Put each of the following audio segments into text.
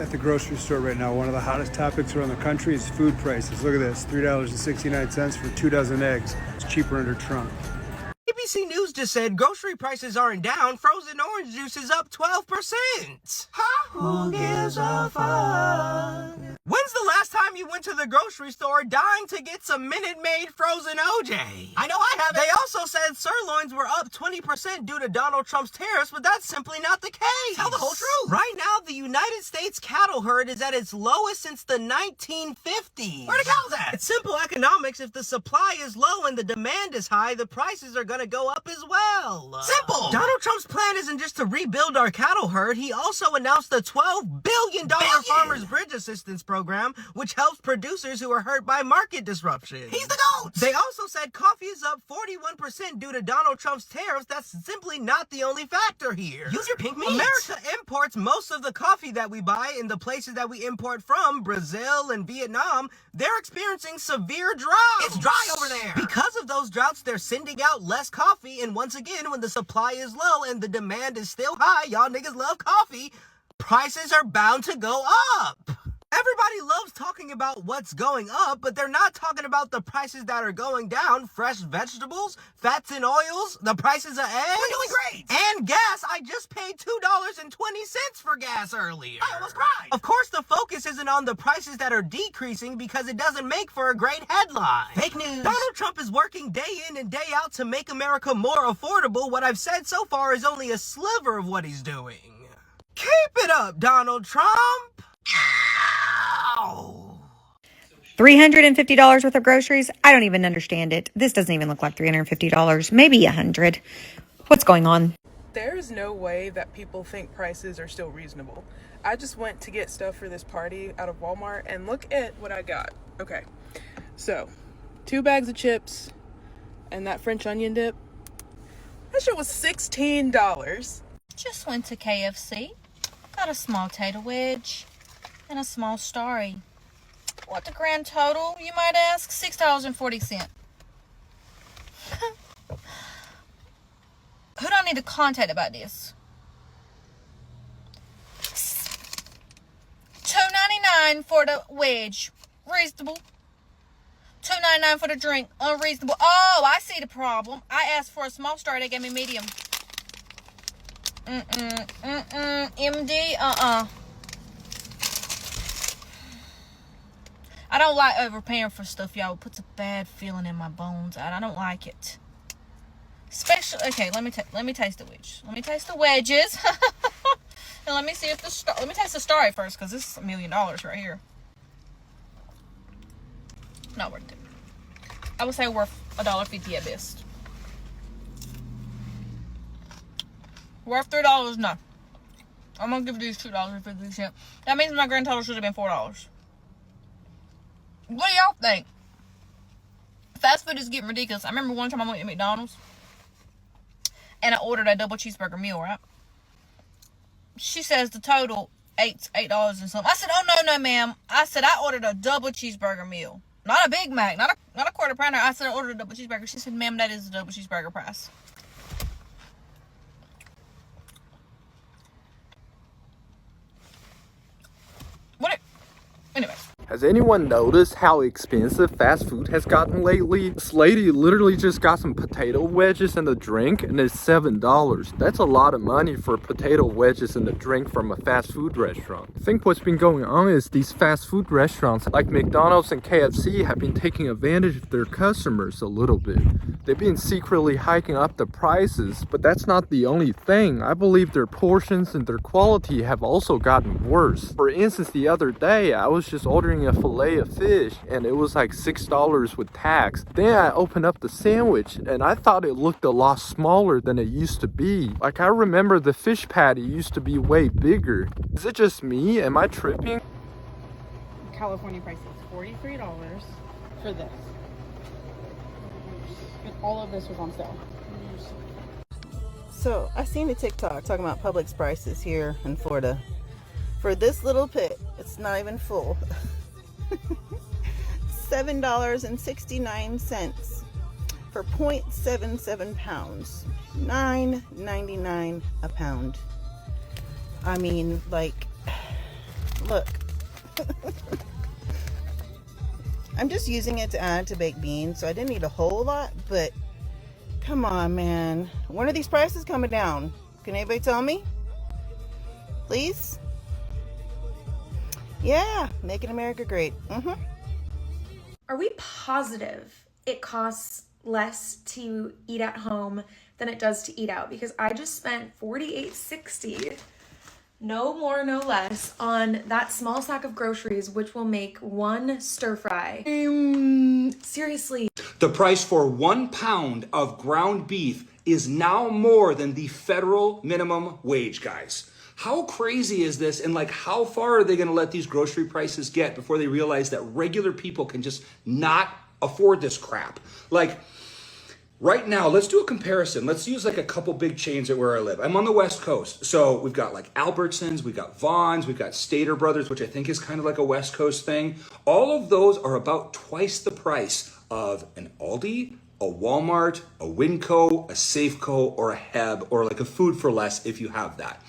at the grocery store right now. One of the hottest topics around the country is food prices. Look at this, $3.69 for 2 dozen eggs. It's cheaper under Trump. ABC News just said grocery prices aren't down, frozen orange juice is up 12%. Huh? Who gives a fuck? When's the last time you went to the grocery store dying to get some Minute Maid frozen OJ? I know I haven't. They also said sirloins were up 20% due to Donald Trump's tariffs, but that's simply not the case. Tell the whole truth. Right now, the United States cattle herd is at its lowest since the 1950s. Where the cows at? It's simple economics. If the supply is low and the demand is high, the prices are going to go up as well. Simple. Donald Trump's plan isn't just to rebuild our cattle herd. He also announced the $12 billion Farmers Bridge Assistance Program, which helps producers who are hurt by market disruption. He's the GOAT. They also said coffee is up 41% due to Donald Trump's tariffs. That's simply not the only factor here. Use your pink meat. America imports most of the coffee that we buy. In the places that we import from, Brazil and Vietnam, they're experiencing severe droughts. It's dry over there. Because of those droughts, they're sending out less coffee. And once again, when the supply is low and the demand is still high, y'all niggas love coffee, prices are bound to go up. Everybody loves talking about what's going up, but they're not talking about the prices that are going down. Fresh vegetables, fats and oils, the prices of eggs. We're doing great. And gas. I just paid $2.20 for gas earlier. I almost cried. Of course, the focus isn't on the prices that are decreasing because it doesn't make for a great headline. Fake news. Donald Trump is working day in and day out to make America more affordable. What I've said so far is only a sliver of what he's doing. Keep it up, Donald Trump. Ow. $350 worth of groceries? I don't even understand it. This doesn't even look like $350. Maybe $100. What's going on? There's no way that people think prices are still reasonable. I just went to get stuff for this party out of Walmart and look at what I got. Okay, so 2 bags of chips and that French onion dip. That shit was $16. Just went to KFC. Got a small tater wedge and a small starry. What the grand total, you might ask? $6.40. Who do I need to contact about this? $2.99 for the wedge. Reasonable. $2.99 for the drink. Unreasonable. Oh, I see the problem. I asked for a small starry. They gave me medium. MD, I don't like overpaying for stuff, y'all. It puts a bad feeling in my bones. I don't like it. Especially, okay, let me taste the wedge. Let me taste the wedges. And let me see if let me taste the starry first, because this is $1 million right here. Not worth it. I would say worth $1.50 at best. Worth $3? No. I'm gonna give these $2.50. That means my grand total should have been $4. What do y'all think? Fast food is getting ridiculous. I remember one time I went to McDonald's and I ordered a double cheeseburger meal, right? She says the total $8 and something. I said, oh no, ma'am. I said I ordered a double cheeseburger meal. Not a Big Mac, not a quarter pounder. I said I ordered a double cheeseburger. She said, ma'am, that is the double cheeseburger price. Anyway. Has anyone noticed how expensive fast food has gotten lately? This lady literally just got some potato wedges and a drink and it's $7. That's a lot of money for potato wedges and a drink from a fast food restaurant. I think what's been going on is these fast food restaurants like McDonald's and KFC have been taking advantage of their customers a little bit. They've been secretly hiking up the prices, but that's not the only thing. I believe their portions and their quality have also gotten worse. For instance, the other day I was just ordering a fillet of fish and it was like $6 with tax. Then I opened up the sandwich and I thought it looked a lot smaller than it used to be. Like, I remember the fish patty used to be way bigger. Is it just me? Am I tripping? California prices $43 for this. And all of this was on sale. So I seen a TikTok talking about Publix prices here in Florida. For this little pit, it's not even full. $7.69 for 0.77 pounds. $9.99 a pound. I mean, like, Look. I'm just using it to add to baked beans, so I didn't need a whole lot, but come on, man. When are these prices coming down? Can anybody tell me? Please? Yeah, making America great. Are we positive it costs less to eat at home than it does to eat out? Because I just spent $48.60, no more, no less, on that small sack of groceries, which will make one stir fry. Seriously. The price for 1 pound of ground beef is now more than the federal minimum wage, guys. How crazy is this? And like, how far are they going to let these grocery prices get before they realize that regular people can just not afford this crap? Like, right now, let's do a comparison. Let's use like a couple big chains at where I live. I'm on the West Coast. So we've got like Albertsons, we've got Vons, we've got Stater Brothers, which I think is kind of like a West Coast thing. All of those are about twice the price of an Aldi, a Walmart, a Winco, a Safeco, or a Heb, or like a Food for Less if you have that.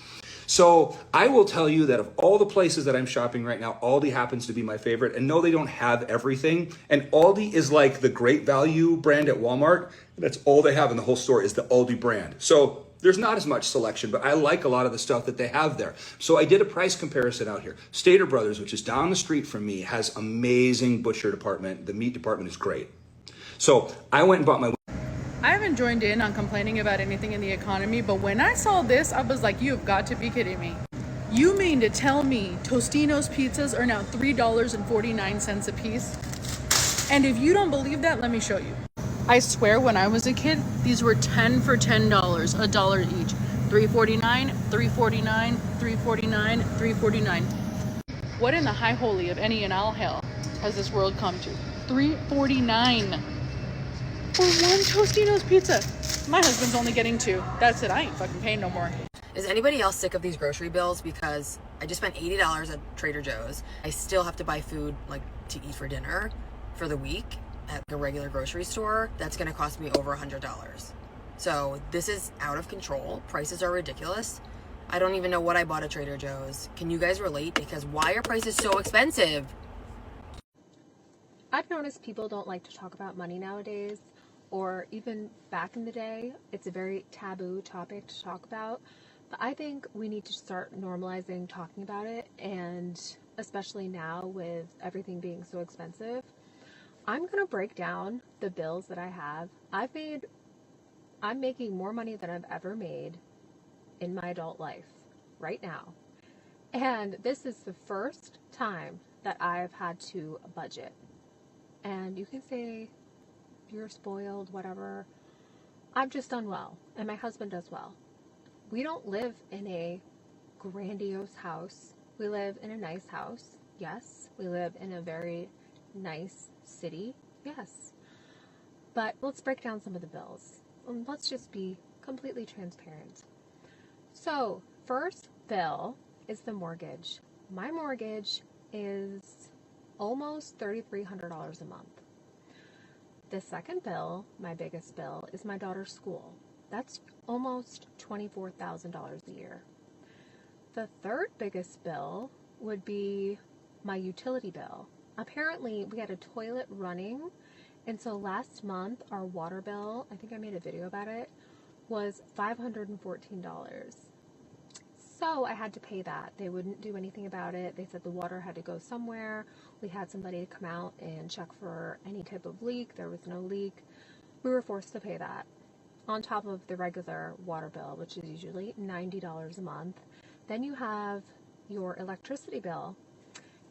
So I will tell you that of all the places that I'm shopping right now, Aldi happens to be my favorite. And no, they don't have everything. And Aldi is like the great value brand at Walmart. That's all they have in the whole store is the Aldi brand. So there's not as much selection, but I like a lot of the stuff that they have there. So I did a price comparison out here. Stater Brothers, which is down the street from me, has amazing butcher department. The meat department is great. So I went and bought my... I haven't joined in on complaining about anything in the economy, but when I saw this, I was like, you have got to be kidding me. You mean to tell me Tostino's pizzas are now $3.49 a piece? And if you don't believe that, let me show you. I swear when I was a kid, these were 10 for $10, $1 each. $3.49, $3.49, $3.49, $3.49. What in the high holy of any and all hell has this world come to? $3.49 for one Tostino's pizza. My husband's only getting 2. That's it. I ain't fucking paying no more. Is anybody else sick of these grocery bills? Because I just spent $80 at Trader Joe's. I still have to buy food like to eat for dinner for the week at the regular grocery store. That's going to cost me over $100. So this is out of control. Prices are ridiculous. I don't even know what I bought at Trader Joe's. Can you guys relate? Because why are prices so expensive? I've noticed people don't like to talk about money nowadays, or even back in the day, it's a very taboo topic to talk about. But I think we need to start normalizing talking about it, and especially now with everything being so expensive. I'm going to break down the bills that I have. I'm making more money than I've ever made in my adult life right now. And this is the first time that I've had to budget. And you can say you're spoiled, whatever. I've just done well, and my husband does well. We don't live in a grandiose house. We live in a nice house, yes. We live in a very nice city, yes. But let's break down some of the bills. Let's just be completely transparent. So, first bill is the mortgage. My mortgage is almost $3,300 a month. The second bill, my biggest bill, is my daughter's school. That's almost $24,000 a year. The third biggest bill would be my utility bill. Apparently, we had a toilet running, and so last month, our water bill, I think I made a video about it, was $514. So I had to pay that. They wouldn't do anything about it. They said the water had to go somewhere. We had somebody come out and check for any type of leak. There was no leak. We were forced to pay that on top of the regular water bill, which is usually $90 a month. Then you have your electricity bill,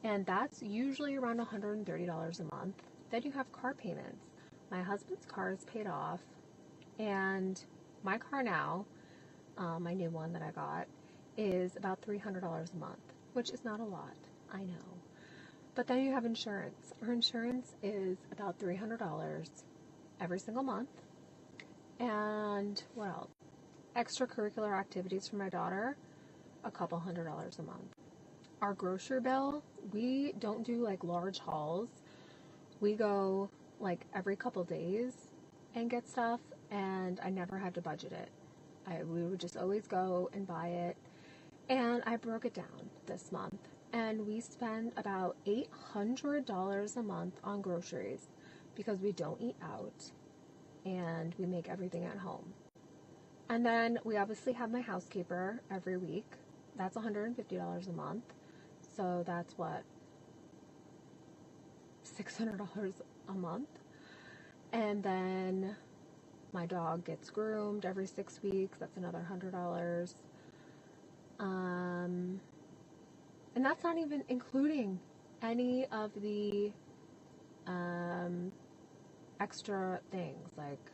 and that's usually around $130 a month. Then you have car payments. My husband's car is paid off, and my car now, my new one that I got, is about $300 a month, which is not a lot, I know. But then you have insurance. Our insurance is about $300 every single month. And what else? Extracurricular activities for my daughter, a couple $100s a month. Our grocery bill, we don't do like large hauls. We go like every couple days and get stuff, and I never had to budget it. We would just always go and buy it. And I broke it down this month. and we spend about $800 a month on groceries because we don't eat out and we make everything at home. And then we obviously have my housekeeper every week. That's $150 a month. So that's what, $600 a month. And then my dog gets groomed every 6 weeks. That's another $100. And that's not even including any of the extra things like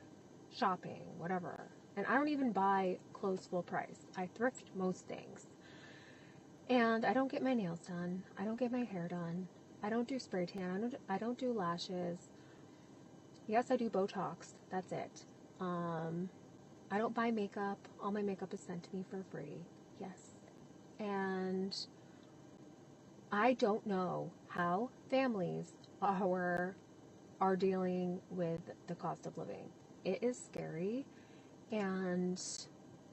shopping, whatever. And I don't even buy clothes full price. I thrift most things. And I don't get my nails done. I don't get my hair done. I don't do spray tan. I don't do lashes. Yes, I do Botox. That's it. I don't buy makeup. All my makeup is sent to me for free. Yes. And I don't know how families are dealing with the cost of living. It is scary. And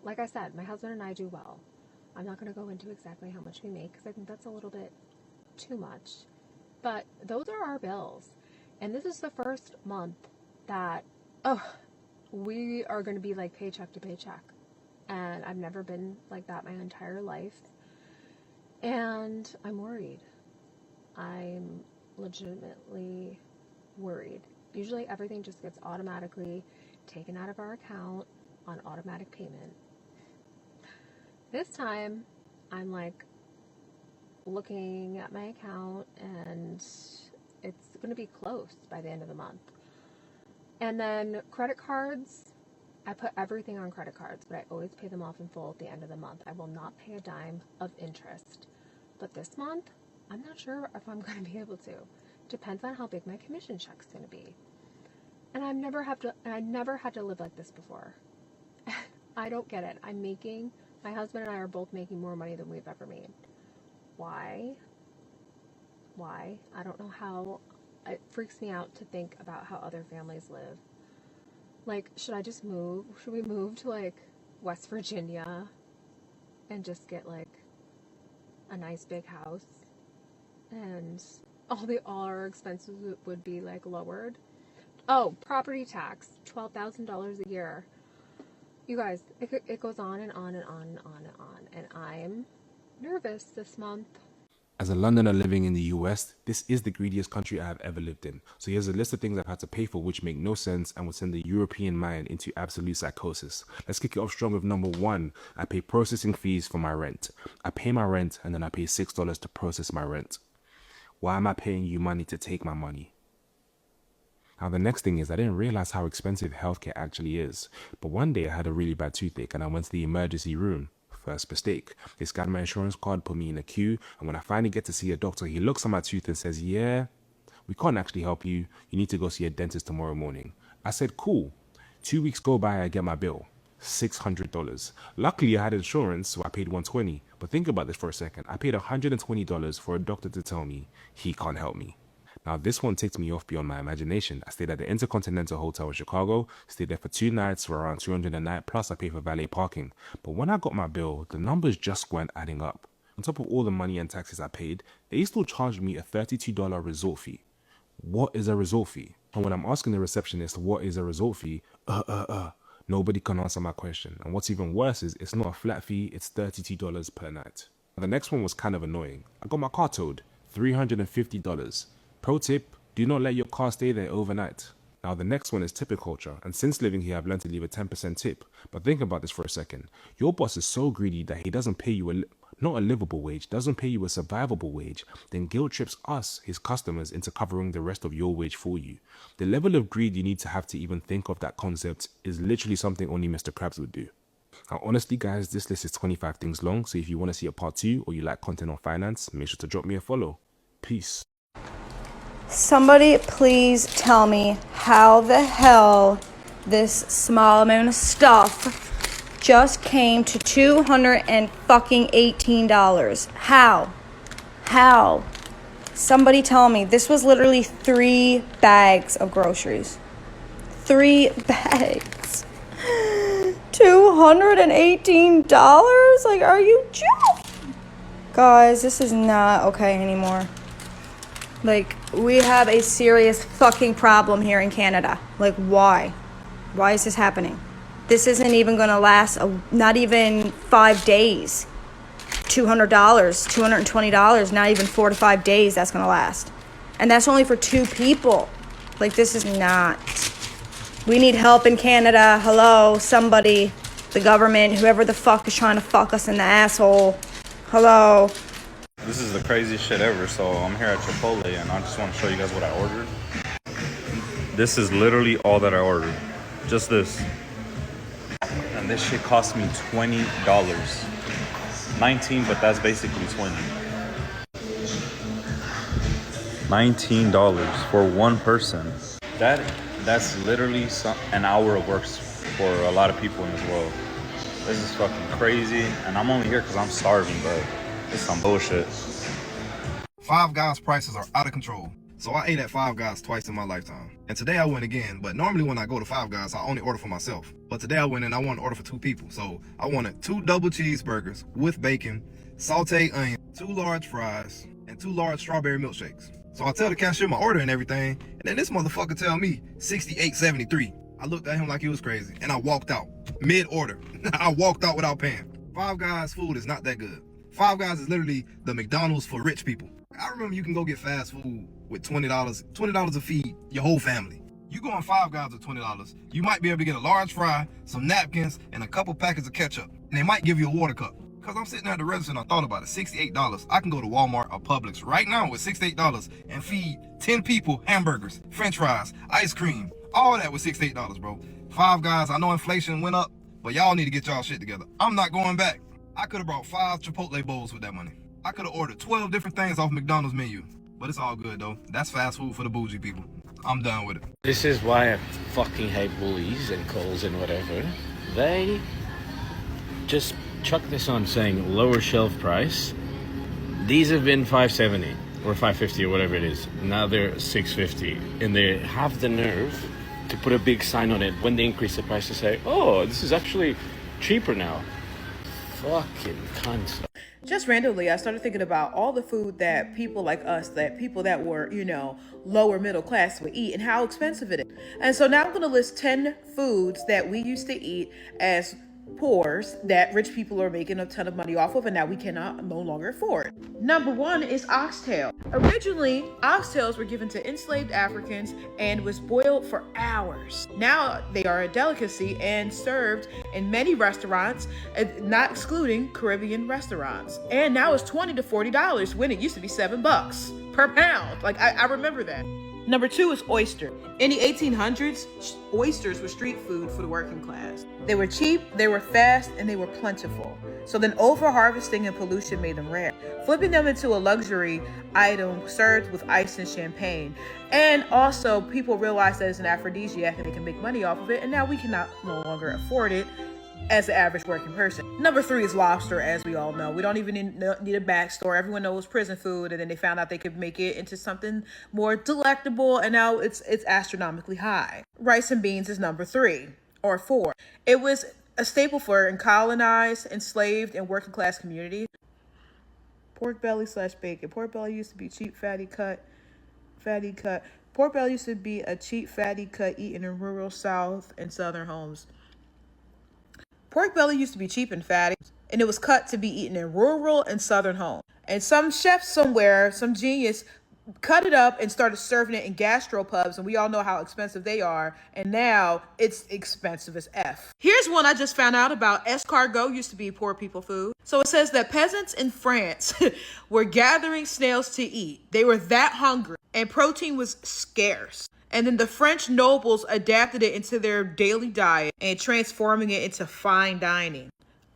like I said, my husband and I do well. I'm not going to go into exactly how much we make because I think that's a little bit too much. But those are our bills. And this is the first month that, we are going to be like paycheck to paycheck. And I've never been like that my entire life. And I'm worried. I'm legitimately worried. Usually everything just gets automatically taken out of our account on automatic payment. This time, I'm like looking at my account and it's going to be close by the end of the month. And then credit cards, I put everything on credit cards, but I always pay them off in full at the end of the month. I will not pay a dime of interest. But this month, I'm not sure if I'm going to be able to. Depends on how big my commission check's going to be. And I never had to live like this before. I don't get it. My husband and I are both making more money than we've ever made. Why? I don't know how. It freaks me out to think about how other families live. Like, should I just move? Should we move to like West Virginia and just get like a nice big house and all our expenses would be like lowered? Oh, property tax, $12,000 a year. You guys, it goes on and on and on and on and on. And I'm nervous this month. As a Londoner living in the US, this is the greediest country I have ever lived in. So here's a list of things I've had to pay for which make no sense and would send the European mind into absolute psychosis. Let's kick it off strong with number 1. I pay processing fees for my rent. I pay my rent and then I pay $6 to process my rent. Why am I paying you money to take my money? Now the next thing is I didn't realize how expensive healthcare actually is. But one day I had a really bad toothache and I went to the emergency room. First mistake. They scanned my insurance card, put me in a queue, and when I finally get to see a doctor, he looks at my tooth and says, yeah, we can't actually help you. You need to go see a dentist tomorrow morning. I said, cool. 2 weeks go by, I get my bill. $600. Luckily, I had insurance, so I paid $120. But think about this for a second. I paid $120 for a doctor to tell me he can't help me. Now, this one takes me off beyond my imagination. I stayed at the Intercontinental Hotel in Chicago, stayed there for 2 nights for around $200 a night, plus I paid for valet parking. But when I got my bill, the numbers just weren't adding up. On top of all the money and taxes I paid, they still charged me a $32 resort fee. What is a resort fee? And when I'm asking the receptionist what is a resort fee, nobody can answer my question. And what's even worse is it's not a flat fee, it's $32 per night. The next one was kind of annoying. I got my car towed, $350. Pro tip, do not let your car stay there overnight. Now the next one is tip culture, and since living here I've learned to leave a 10% tip. But think about this for a second. Your boss is so greedy that he doesn't pay you not a livable wage, doesn't pay you a survivable wage, then guilt trips us, his customers, into covering the rest of your wage for you. The level of greed you need to have to even think of that concept is literally something only Mr. Krabs would do. Now honestly guys, this list is 25 things long, so if you want to see a part 2 or you like content on finance, make sure to drop me a follow. Peace. Somebody please tell me how the hell this small amount of stuff just came to $218. How? Somebody tell me. This was literally 3 bags of groceries. 3 bags. $218? Like, are you joking? Guys, this is not okay anymore. Like, we have a serious fucking problem here in Canada. Like, why? Why is this happening? This isn't even gonna last, not even 5 days. $200, $220, not even 4 to 5 days that's gonna last. And that's only for 2 people. Like, this is not. We need help in Canada. Hello, somebody, the government, whoever the fuck is trying to fuck us in the asshole. Hello. This is the craziest shit ever, so I'm here at Chipotle and I just want to show you guys what I ordered. This is literally all that I ordered. Just this. And this shit cost me $20. 19, but that's basically 20. $19 for one person. That's literally an hour of work for a lot of people in this world. This is fucking crazy, and I'm only here because I'm starving, but it's some bullshit. Five Guys prices are out of control. So I ate at Five Guys twice in my lifetime. And today I went again, but normally when I go to Five Guys, I only order for myself. But today I went and I wanted to order for 2 people. So I wanted 2 double cheeseburgers with bacon, sauteed onion, 2 large fries, and 2 large strawberry milkshakes. So I tell the cashier my order and everything, and then this motherfucker tell me $68.73. I looked at him like he was crazy, and I walked out mid-order. I walked out without paying. Five Guys food is not that good. Five Guys is literally the McDonald's for rich people. I remember you can go get fast food with $20 to feed your whole family. You go on Five Guys with $20, you might be able to get a large fry, some napkins, and a couple packets of ketchup. And they might give you a water cup. Because I'm sitting at the register and I thought about it, $68. I can go to Walmart or Publix right now with $68 and feed 10 people hamburgers, french fries, ice cream, all that with $68, bro. Five Guys, I know inflation went up, but y'all need to get y'all shit together. I'm not going back. I could have brought 5 Chipotle bowls with that money. I could have ordered 12 different things off McDonald's menu. But it's all good though. That's fast food for the bougie people. I'm done with it. This is why I fucking hate Woolies and Coles and whatever. They just chuck this on saying lower shelf price. These have been $5.70 or $5.50 or whatever it is. Now they're $6.50, and they have the nerve to put a big sign on it when they increase the price to say, "Oh, this is actually cheaper now." Fucking cunts. Just randomly, I started thinking about all the food that people like us, that people that were, lower middle class would eat and how expensive it is. And so now I'm going to list 10 foods that we used to eat as poors that rich people are making a ton of money off of and now we cannot no longer afford. Number 1 is oxtail. Originally, oxtails were given to enslaved Africans and was boiled for hours. Now they are a delicacy and served in many restaurants, not excluding Caribbean restaurants. And now it's $20 to $40 when it used to be $7 per pound. Like I remember that. Number 2 is oyster. In the 1800s, oysters were street food for the working class. They were cheap, they were fast, and they were plentiful. So then over-harvesting and pollution made them rare, flipping them into a luxury item served with ice and champagne. And also, people realized that it's an aphrodisiac and they can make money off of it, and now we cannot no longer afford it as the average working person. Number 3 is lobster, as we all know. We don't even need a backstory. Everyone knows prison food, and then they found out they could make it into something more delectable, and now it's astronomically high. Rice and beans is number 3 or 4. It was a staple for colonized, enslaved, and working class communities. Pork belly / bacon. Pork belly used to be cheap, fatty cut. Pork belly used to be a cheap, fatty cut eaten in rural South and Southern homes. Pork belly used to be cheap and fatty, and it was cut to be eaten in rural and Southern homes. And some chef somewhere, some genius, cut it up and started serving it in gastropubs, and we all know how expensive they are, and now it's expensive as F. Here's one I just found out about. Escargot used to be poor people food. So it says that peasants in France were gathering snails to eat. They were that hungry, and protein was scarce. And then the French nobles adapted it into their daily diet and transforming it into fine dining.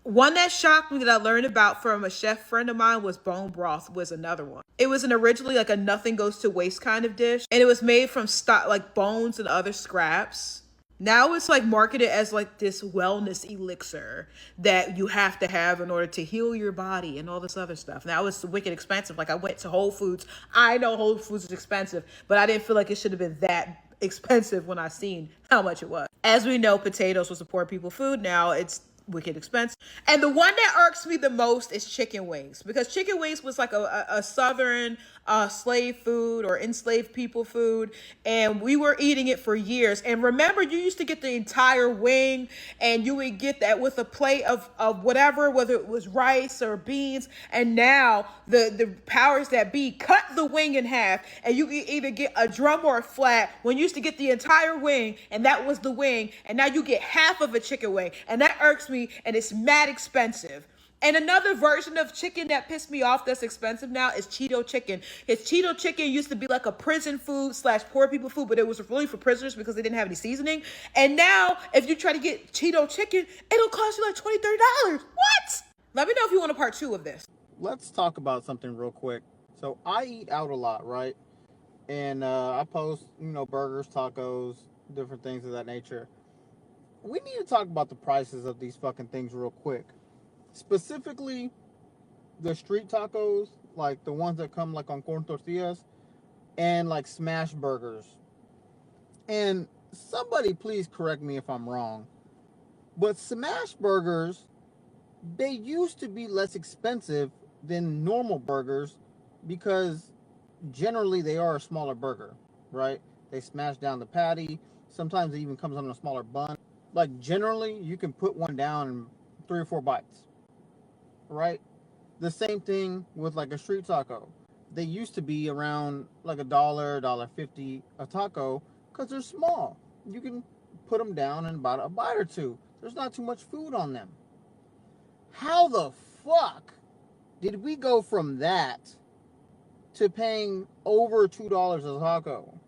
One that shocked me that I learned about from a chef friend of mine was bone broth was another one. It was originally like a nothing goes to waste kind of dish. And it was made from like bones and other scraps. Now it's like marketed as like this wellness elixir that you have to have in order to heal your body and all this other stuff. Now it's wicked expensive. Like I went to Whole Foods. I know Whole Foods is expensive, but I didn't feel like it should have been that expensive when I seen how much it was. As we know, potatoes was a poor people food. Now it's wicked expensive. And the one that irks me the most is chicken wings, because chicken wings was like a southern slave food or enslaved people food, and we were eating it for years. And remember, you used to get the entire wing, and you would get that with a plate of whatever, whether it was rice or beans. And now the powers that be cut the wing in half, and you can either get a drum or a flat, when you used to get the entire wing and that was the wing, and now you get half of a chicken wing. And that irks me, and it's mad expensive. And another version of chicken that pissed me off that's expensive now is Cheeto chicken. Because Cheeto chicken used to be like a prison food / poor people food, but it was really for prisoners because they didn't have any seasoning. And now, if you try to get Cheeto chicken, it'll cost you like $20, $30. What? Let me know if you want a part 2 of this. Let's talk about something real quick. So I eat out a lot, right? And I post, burgers, tacos, different things of that nature. We need to talk about the prices of these fucking things real quick. Specifically, the street tacos, like the ones that come like on corn tortillas, and like smash burgers. And somebody please correct me if I'm wrong, but smash burgers, they used to be less expensive than normal burgers because generally they are a smaller burger, right? They smash down the patty. Sometimes it even comes on a smaller bun. Like generally you can put one down in 3 or 4 bites, right? The same thing with like a street taco. They used to be around like $1, $1.50 a taco because they're small. You can put them down in about a bite or two. There's not too much food on them. How the fuck did we go from that to paying over $2 a taco?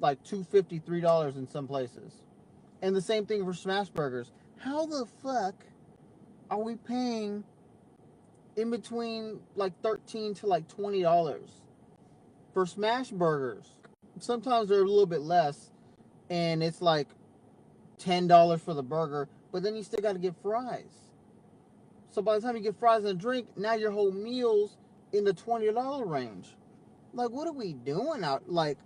Like $2.50, $3 in some places. And the same thing for smash burgers. How the fuck are we paying in between like $13 to like $20 for smash burgers? Sometimes they're a little bit less, and it's like $10 for the burger, but then you still got to get fries. So by the time you get fries and a drink, now your whole meal's in the $20 range. Like, what are we doing out? Like,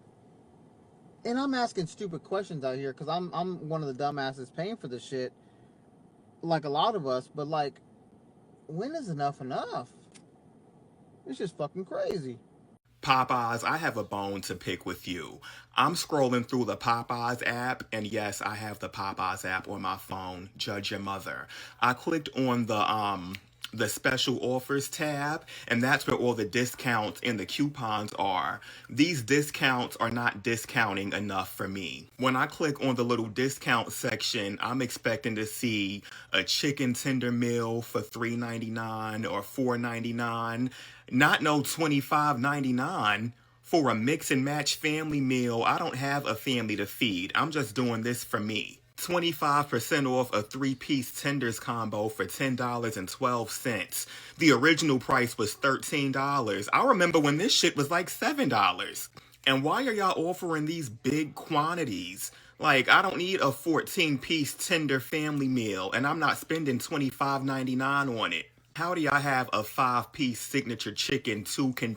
and I'm asking stupid questions out here because I'm one of the dumbasses paying for this shit, like a lot of us. But like, when is enough enough? It's just fucking crazy. Popeyes, I have a bone to pick with you. I'm scrolling through the Popeyes app, and yes, I have the Popeyes app on my phone. Judge your mother. I clicked on the special offers tab, and that's where all the discounts and the coupons are. These discounts are not discounting enough for me. When I click on the little discount section, I'm expecting to see a chicken tender meal for $3.99 or $4.99, not no $25.99. For a mix and match family meal. I don't have a family to feed. I'm just doing this for me. 25% off a 3-piece tenders combo for $10.12. The original price was $13. I remember when this shit was like $7. And why are y'all offering these big quantities? Like, I don't need a 14-piece tender family meal, and I'm not spending $25.99 on it. How do y'all have a 5-piece signature chicken toucan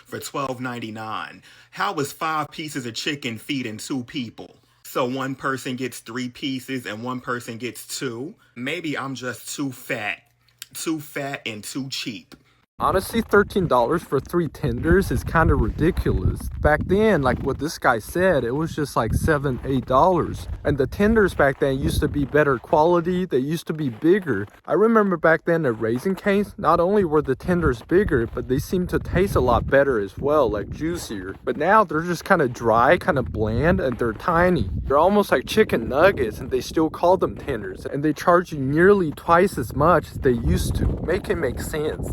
for $12.99? How is 5 pieces of chicken feeding 2 people? So one person gets 3 pieces and one person gets 2? Maybe I'm just too fat and too cheap. Honestly, $13 for 3 tenders is kind of ridiculous. Back then, like what this guy said, it was just like $7, $8. And the tenders back then used to be better quality. They used to be bigger. I remember back then at Raisin Cane's, not only were the tenders bigger, but they seemed to taste a lot better as well, like juicier. But now they're just kind of dry, kind of bland, and they're tiny. They're almost like chicken nuggets, and they still call them tenders. And they charge you nearly twice as much as they used to. Make it make sense.